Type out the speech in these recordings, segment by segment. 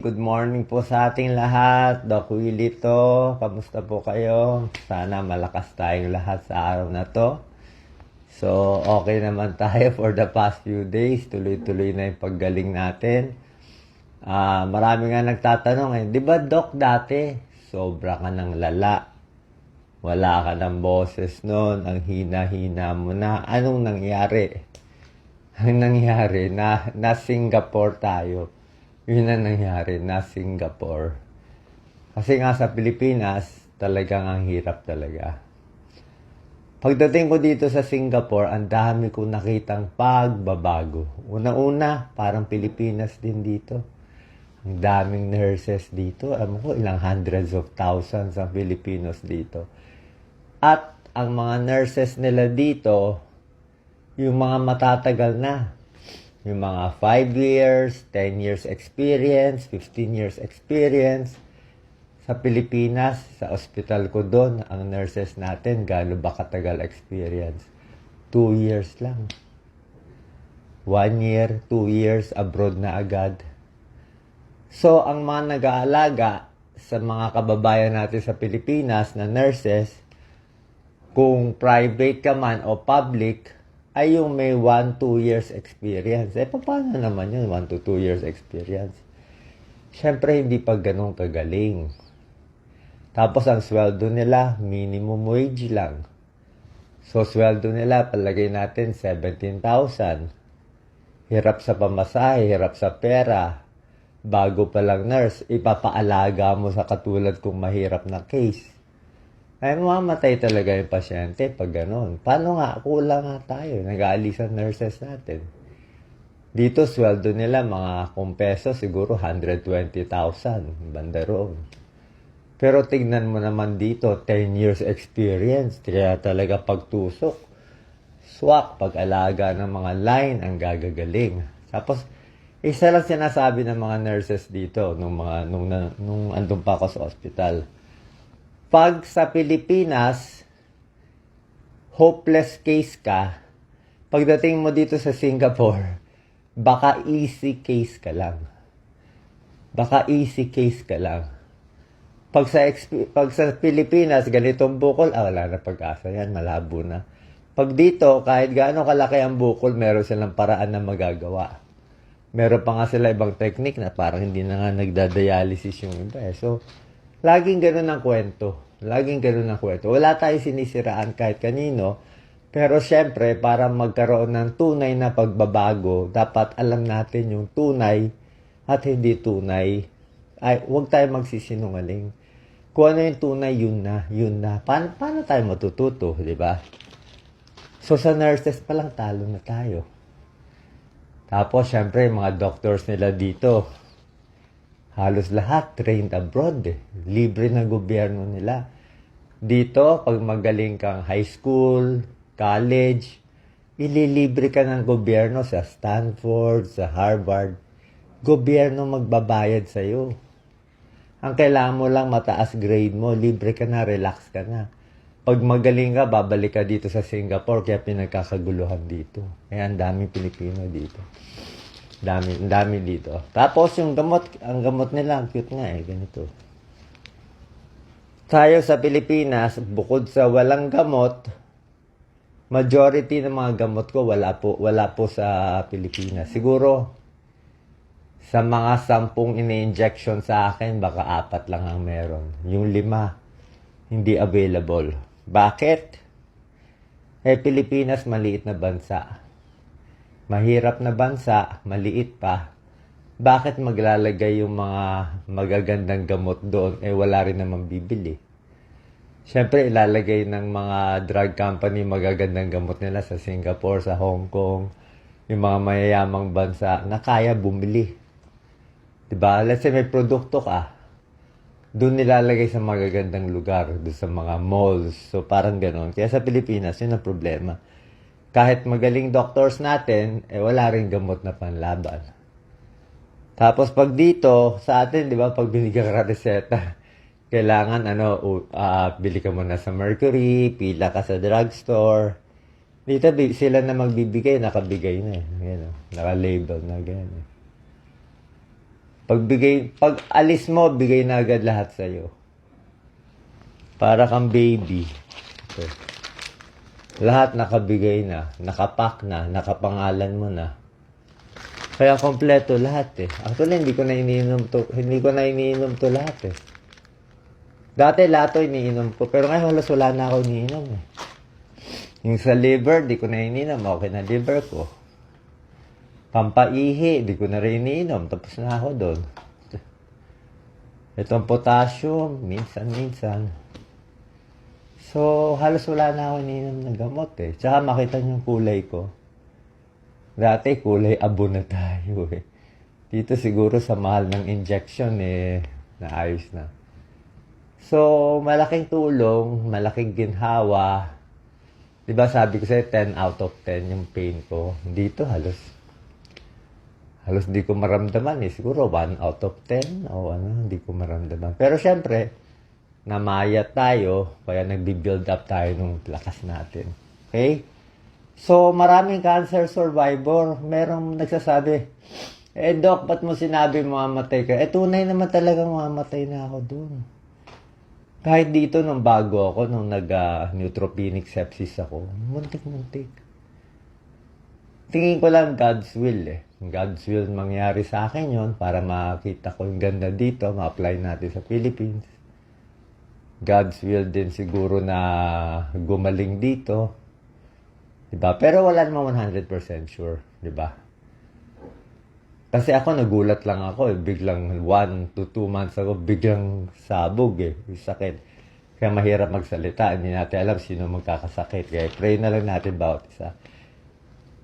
Good morning po sa ating lahat. Doc Willie to. Kamusta po kayo? Sana malakas tayong lahat sa araw na to. So, okay naman tayo for the past few days. Tuloy-tuloy na yung paggaling natin. Marami nga nagtatanong di ba Doc dati, sobra ka ng lala. Wala ka ng boses noon. Ang hina-hina mo na. Anong nangyari? Ang nangyari, na Singapore tayo. Yun ang nangyari, na Singapore. Kasi nga sa Pilipinas, talagang ang hirap talaga. Pagdating ko dito sa Singapore, ang dami kong nakitang pagbabago. Una-una, parang Pilipinas din dito. Ang daming nurses dito. Alam ko, ilang hundreds of thousands ang Filipinos dito. At ang mga nurses nila dito, yung mga matatagal na. Yung mga 5 years, 10 years experience, 15 years experience. Sa Pilipinas, sa ospital ko doon, ang nurses natin, gaano ba katagal experience? 2 years lang. 1 year, 2 years, abroad na agad. So, ang mga nag-aalaga sa mga kababayan natin sa Pilipinas na nurses, kung private ka man o public, ay yung may 1-2 years experience. Paano naman yun, 1-2 years experience? Siyempre, hindi pa ganun kagaling. Tapos, ang sweldo nila, minimum wage lang. So, sweldo nila, palagay natin, 17,000. Hirap sa pamasahe, hirap sa pera. Bago pa lang nurse, ipapaalaga mo sa katulad kung mahirap na case. Ay, mamamatay talaga yung pasyente pag gano'n. Paano nga? Kulang nga tayo. Nag-aalisan nurses natin. Dito, sweldo nila mga kung peso, siguro 120,000. Banda roon. Pero tignan mo naman dito, 10 years experience. Kaya talaga pagtusok. Swak, pag-alaga ng mga line, ang gagagaling. Tapos, isa lang sinasabi ng mga nurses dito nung andun pa ako sa ospital. Pag sa Pilipinas, hopeless case ka, pagdating mo dito sa Singapore, baka easy case ka lang. Baka easy case ka lang. Pag sa Pilipinas, ganitong bukol, wala na pag-asa yan, malabo na. Pag dito, kahit gaano kalaki ang bukol, meron silang paraan na magagawa. Meron pa nga sila ibang technique na parang hindi na nga nagda-dialysis yung iba. So, laging ganun ang kwento. Laging ganun ang kwento. Wala tayong sinisiraan kahit kanino. Pero syempre, para magkaroon ng tunay na pagbabago, dapat alam natin yung tunay at hindi tunay. Ay, huwag tayo magsisinungaling. Kung ano yung tunay, yun na. Yun na. Paano tayo matututo, di ba? So, sa nurses pa lang, talo na tayo. Tapos, syempre, mga doctors nila dito, halos lahat trained abroad. Libre na gobyerno nila. Dito, pag magaling kang high school, college, ililibre ka ng gobyerno sa Stanford, sa Harvard. Gobyerno magbabayad sa'yo. Ang kailangan mo lang mataas grade mo, libre ka na, relax ka na. Pag magaling ka, babalik ka dito sa Singapore, kaya pinagkakaguluhan dito. Kaya ang daming Pilipino dito. Dami dito. Tapos yung gamot, ang gamot nila, ang cute nga ganito. Tayo sa Pilipinas, bukod sa walang gamot, majority ng mga gamot ko wala po sa Pilipinas. Siguro, sa mga 10 ini-injection sa akin, baka 4 lang ang meron. Yung 5, hindi available. Bakit? Pilipinas, maliit na bansa. Mahirap na bansa, maliit pa. Bakit maglalagay yung mga magagandang gamot doon? Wala rin namang bibili. Siyempre, ilalagay ng mga drug company magagandang gamot nila sa Singapore, sa Hong Kong, yung mga mayayamang bansa na kaya bumili. Diba? Let's say may produkto ka. Doon nilalagay sa magagandang lugar, doon sa mga malls. So, parang ganon. Kaya sa Pilipinas, yun ang problema. Kahit magaling doctors natin, wala rin gamot na panlaban. Tapos pag dito, sa atin, di ba, pag binigyan ka reseta, kailangan, bili ka muna sa Mercury, pila ka sa drugstore. Dito, sila na magbibigay, nakabigay na Naka-label na ganyan Pag alis mo, bigay na agad lahat sa'yo. Para kang baby. Ito. Lahat nakabigay na, nakapack na, nakapangalan mo na. Kaya kompleto lahat eh. Actually, hindi ko na iniinom to lahat eh. Dati lahat to iniinom ko, pero ngayon halos wala na ako iniinom eh. Yung sa liver, di ko na iniinom, okay na liver ko. Pampaihi, di ko na rin iniinom. Tapos na ako doon. Itong potassium, minsan-minsan. So, halos wala na ako iniinom ng gamot eh. Tsaka makita niyo yung kulay ko. Dati, kulay abo na tayo eh. Dito siguro sa mahal ng injection eh, naayos na. So, malaking tulong, malaking ginhawa. Diba sabi ko sa'yo, 10 out of 10 yung pain ko. Dito halos di ko maramdaman eh. Siguro 1 out of 10 o hindi ko maramdaman. Pero syempre, namayat tayo, kaya nagbi-build up tayo ng lakas natin. Okay? So, maraming cancer survivor. Merong nagsasabi, Doc, ba't mo sinabi mamamatay ka? Tunay naman talaga mamamatay na ako dun. Kahit dito, nung bago ako, nung nag-neutropenic sepsis ako, muntik-muntik. Tingin ko lang God's will eh. God's will mangyari sa akin yon para makita ko yung ganda dito, ma-apply natin sa Philippines. God's will din siguro na gumaling dito. Diba? Pero wala naman 100% sure. Diba? Kasi ako nagulat lang ako eh. Biglang 1 to 2 months ago, biglang sabog eh. Yung sakit. Kaya mahirap magsalita. Hindi natin alam sino magkakasakit. Kaya pray na lang natin bawat isa.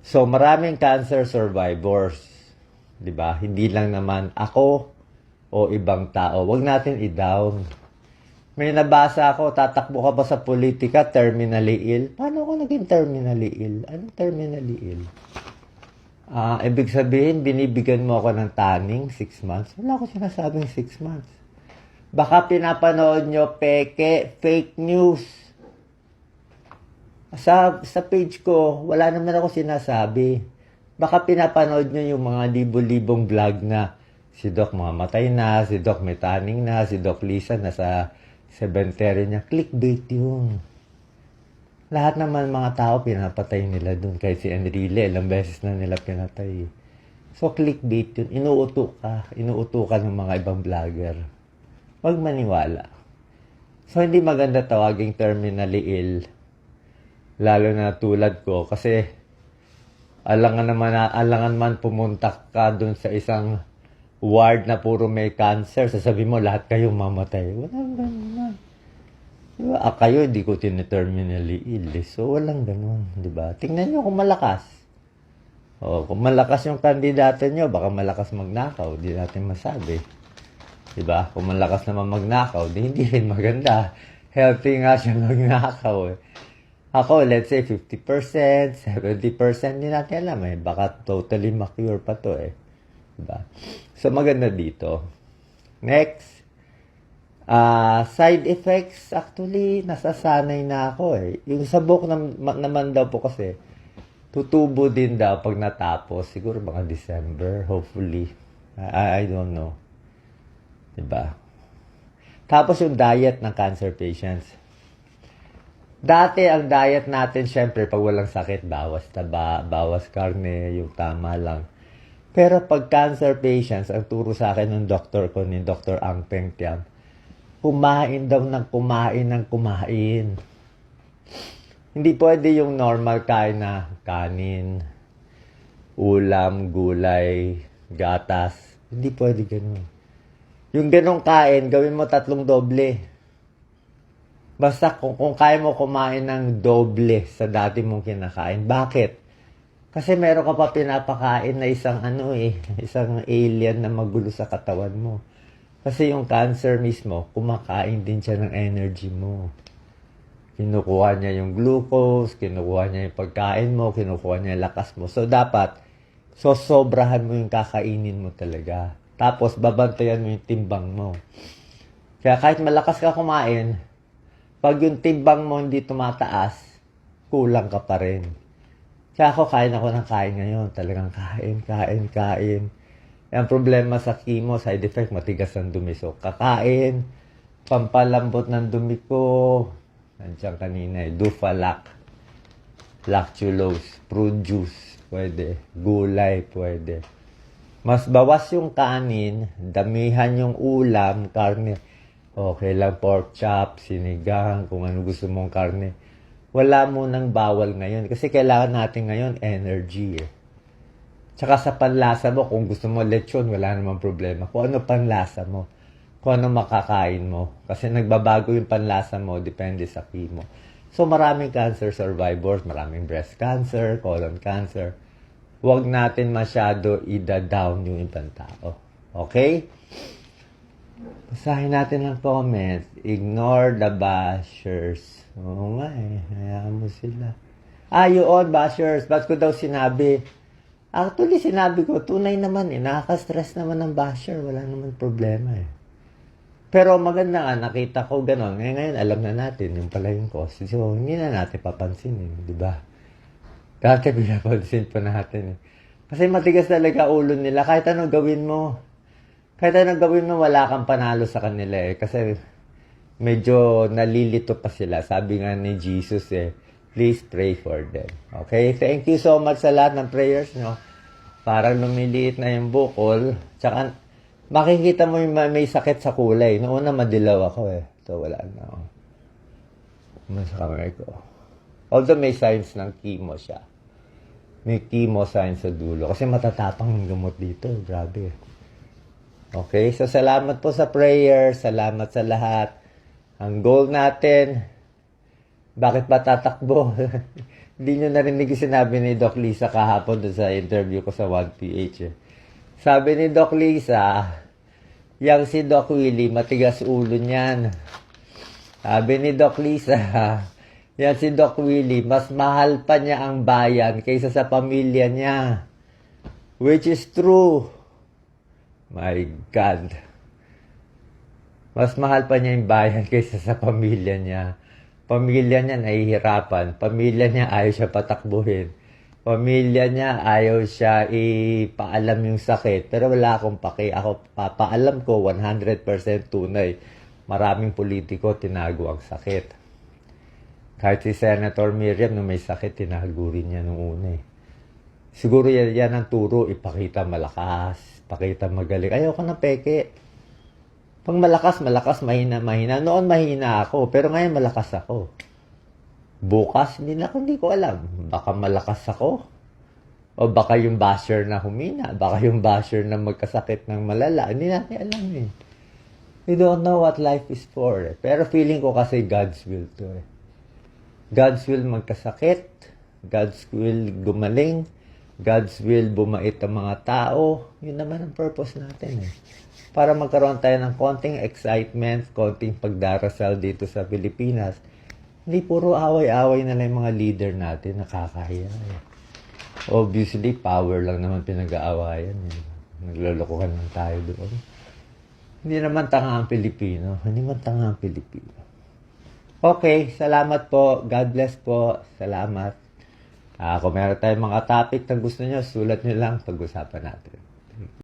So, maraming cancer survivors. Diba? Hindi lang naman ako o ibang tao. Huwag natin i-down. May nabasa ako, tatakbo ka pa sa politika, terminally ill. Paano ako naging terminally ill? Anong terminally ill? Ibig sabihin, binibigyan mo ako ng tanning 6 months. Wala ako sinasabing 6 months. Baka pinapanood nyo, peke, fake news. Sa page ko, wala naman ako sinasabi. Baka pinapanood nyo yung mga libo-libong vlog na si Doc mamatay na, si Doc may tanning na, si Doc Lisa nasa cemetery niya. Clickbait yun. Lahat naman mga tao pinapatay nila dun. Kahit si Enrile, ilang beses na nila pinatay. So clickbait yun. Inuuto ka ng mga ibang vlogger. Huwag maniwala. So hindi maganda tawaging terminally ill. Lalo na tulad ko kasi alangan man pumunta ka dun sa isang ward na puro may cancer, sasabihin mo lahat kayong mamatay. Walang ganun. Diba? Kayo, di ko terminally ill. So, walang ganun. Diba? Tingnan nyo kung malakas. Kung malakas yung kandidato nyo, baka malakas magnakaw. Di natin masabi. Diba? Kung malakas naman magnakaw, hindi rin maganda. Healthy nga siya magnakaw eh. Ako, let's say 50%, 70%, hindi natin alam eh. Baka totally ma-cure pa to eh. Diba? So, maganda dito. Next. Side effects, actually, nasasanay na ako eh. Yung sabok naman daw po kasi, tutubo din daw pag natapos. Siguro mga December, hopefully. I don't know. Diba? Tapos yung diet ng cancer patients. Dati, ang diet natin, syempre, pag walang sakit, bawas taba, bawas karne, yung tama lang. Pero pag cancer patients, ang turo sa akin ng doktor ko, ni Dr. Ang Peng Tiam, kumain daw ng kumain. Hindi pwede yung normal kain na kanin, ulam, gulay, gatas. Hindi pwede ganun. Yung ganong kain, gawin mo 3 doble. Basta kung kaya mo kumain ng doble sa dati mong kinakain. Bakit? Kasi meron ka pa pinapakain na isang isang alien na magulo sa katawan mo. Kasi yung cancer mismo, kumakain din siya ng energy mo. Kinukuha niya yung glucose, kinukuha niya yung pagkain mo, kinukuha niya yung lakas mo. So dapat, sobrahan mo yung kakainin mo talaga. Tapos babantayan mo yung timbang mo. Kaya kahit malakas ka kumain, pag yung timbang mo hindi tumataas, kulang ka pa rin. Kaya ako kain ng kain ngayon. Talagang kain. Ang problema sa chemo, side effect, matigas ang dumi. So, kakain, pampalambot ng dumi ko, nandiyan kanina Dufalac, lactulose, fruit juice, pwede. Gulay, pwede. Mas bawas yung kanin, damihan yung ulam, karne. Okay lang, pork chop, sinigang, kung ano gusto mong karne. Wala munang bawal ngayon. Kasi kailangan natin ngayon energy eh. Tsaka sa panlasa mo, kung gusto mo lechon, wala namang problema. Kung ano panlasa mo, kung ano makakain mo. Kasi nagbabago yung panlasa mo, depende sa chemo. So maraming cancer survivors, maraming breast cancer, colon cancer. Huwag natin masyado ida-down yung ibang tao. Okay? Basahin natin ang comment. Ignore the bashers. Oo nga eh. Hayaan mo sila. Yun, bashers. Ba't ko daw sinabi? Actually, sinabi ko, tunay naman eh. Nakaka-stress naman ng basher. Wala naman problema eh. Pero maganda nga, nakita ko gano'n. Ngayon, alam na natin yung pala yung cause. So, hindi na natin papansin eh. Di ba? Dati pinapansin pa natin eh. Kasi matigas talaga ulo nila. Kahit anong gawin mo. Kahit anong gawin mo, wala kang panalo sa kanila eh. Kasi medyo nalilito pa sila. Sabi nga ni Jesus eh, please pray for them. Okay? Thank you so much sa lahat ng prayers nyo. Parang lumiliit na yung bukol. Tsaka makikita mo yung may sakit sa kulay. Noon na madilaw ako eh. So wala na ako. Mas kamay ko. Although may signs ng chemo siya. May chemo signs sa dulo. Kasi matatapang yung gamot dito. Grabe. Okay? So salamat po sa prayer. Salamat sa lahat. Ang goal natin, bakit ba tatakbo? Hindi nyo narinig yung sinabi ni Doc Lisa kahapon doon sa interview ko sa 1PH eh. Sabi ni Doc Lisa, yang si Doc Willie, matigas ulo niyan. Sabi ni Doc Lisa, yan si Doc Willie, mas mahal pa niya ang bayan kaysa sa pamilya niya. Which is true. My God. Mas mahal pa niya yung bayan kaysa sa pamilya niya. Pamilya niya nahihirapan. Pamilya niya ayaw siya patakbuhin. Pamilya niya ayaw siya ipaalam yung sakit. Pero wala akong paki. Ako, papaalam ko 100% tunay. Maraming politiko tinago ang sakit. Kahit si Senator Miriam nung may sakit, tinago rin niya nung una eh. Siguro yan ang turo, ipakita malakas, pakita magaling. Ayaw ko ng peke. Pag malakas, mahina. Noon mahina ako, pero ngayon malakas ako. Bukas, hindi ko alam. Baka malakas ako. O baka yung basher na humina. Baka yung basher na magkasakit ng malala. Hindi natin alam eh. We don't know what life is for eh. Pero feeling ko kasi God's will to eh. God's will magkasakit. God's will gumaling. God's will bumait ang mga tao. Yun naman ang purpose natin eh. Para magkaroon tayo ng konting excitement, konting pagdarasal dito sa Pilipinas. Hindi puro away-away na lang yung mga leader natin, nakakahiya. Obviously, power lang naman pinag-aawayan. Naglolokohan lang tayo doon. Hindi naman tanga ang Pilipino. Okay, salamat po. God bless po. Salamat. Kung meron tayong mga topic na gusto nyo, sulat nyo lang, pag-usapan natin.